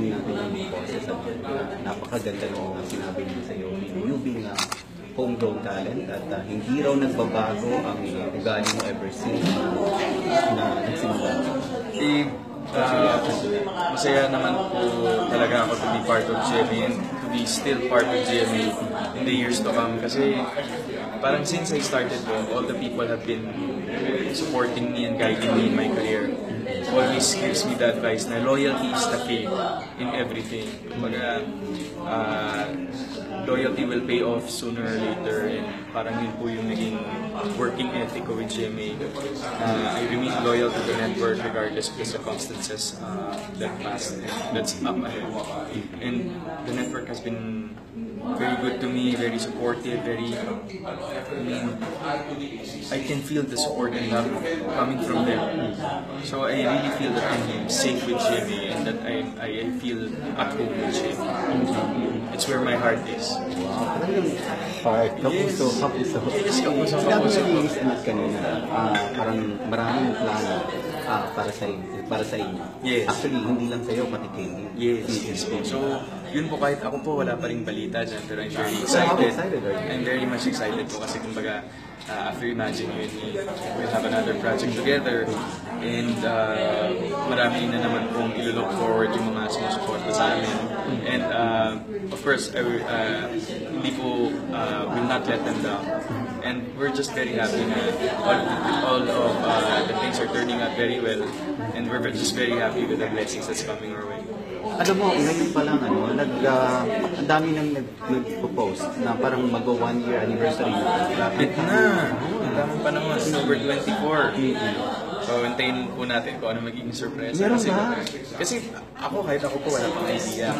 narinig natin yung boses at napakaganda ng mga sinabi niyo sa iyo. You being a homegrown talent at hindi raw nagbabago ang ugali mo ever since na nagsimula. Masaya naman po talaga ako to be part of GMA and to be still part of GMA in the years to come kasi parang since I started all the people have been supporting me and guiding me in my career. Always gives me the advice na loyalty is the key in everything. Kumbaga, loyalty will pay off sooner or later and parang yun po yung naging working ethic ko with GMA. I remain loyal to the network regardless of the circumstances that passed and that's up ahead. And the network has been very good to me, very supportive, I can feel the support and love coming from them. So I really feel that I'm safe with GMA and that I feel at home with GMA. It's where my heart is. Wow, heart, kapuso, kapuso. Yes, kapuso, Sinabi kapuso. mo yung kanina, parang maraming plano para sa inyo. Yes. Actually, hindi lang sa'yo, pati kayo. Yes po. So, yun po kahit ako po wala pa ring balita dyan, pero I'm very excited. I'm very much excited po kasi kumbaga after Imagine You and Me, we'll have another project together and marami na naman pong ilo-look forward yung mga sumusuporta sa amin. And of course, hindi po will not let them down. And we're just very happy na all of the things are turning out very well and we're just very happy with the blessings that's coming our way. Alam mo, ngayon pa lang, ang dami nang nag-post na parang mag-1 year anniversary. Lapit na! Ang daming panahon, October 24. So, hintayin po natin kung ano magiging surprise. Meron ba? Kasi ako, kahit ako po, wala pang idea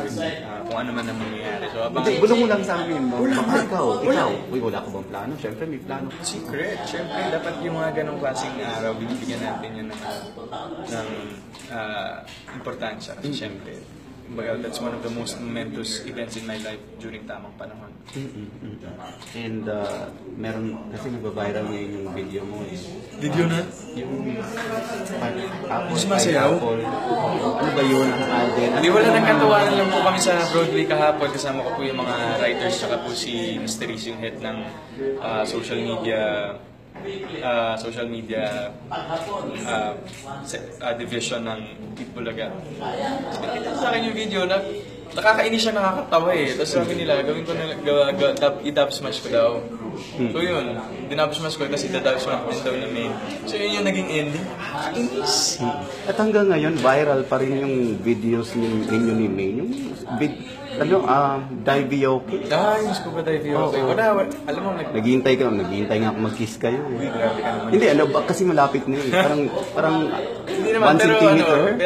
kung ano man ang mangyayari. So, Hindi, bulong mo lang sa amin. Baka ikaw, uy, wala ka bang plano? Siyempre, may plano. Secret. Siyempre, dapat yung mga ganong klaseng araw, binibigyan natin yun ng importansya. Siyempre. Kumbaga, that's one of the most momentous events in my life during tamang panahon. And meron, kasi nag-viral ngayon yung video mo. Video na? Yung Sumasayaw? Ano ba yun? Hindi, wala nang katawanan lang po kami sa Broadway kahapon. Kasama ko po yung mga writers, tsaka po si Mr. Riz, yung head ng social media division ng Pitbulaga. Sa akin yung video, nakakainis siya, nakakatawa eh. Tapos sabi nila, gawin ko na, i-dub smash ko daw. So yun, dinub smash ko, tapos i-dub smash din daw na main. So yun yung naging ending. Nakakainis. At hanggang ngayon, viral pa rin yung videos ninyo ni Maine. Yung Daivioke. Yung Scuba Daivioke. Alam mo, naghihintay nga ako mag-kiss kayo. Uy, grabe ka naman. Hindi, kasi malapit na yun. Parang hindi naman, 1 centimeter.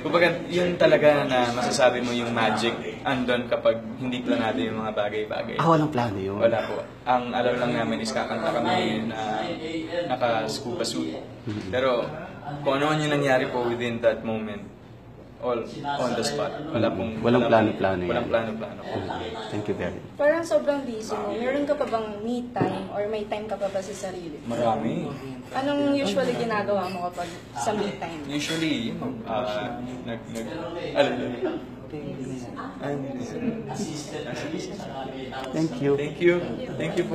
Kumbaga, yun talaga na masasabi mo yung magic andon kapag hindi planado yung mga bagay-bagay. Walang plano yun. Wala po. Ang alam lang namin is kakanta kami na naka-scuba suit. Pero kung ano man yung nangyari po within that moment, all on the spot. Walang plano-plano yan. Walang plano-plano. Thank you very much. Parang sobrang busy mo. Meron ka pa bang me time or may time ka pa ba sa sarili? Marami. Anong usually ginagawa mo kapag sa me time? Usually, Thank you. Thank you po.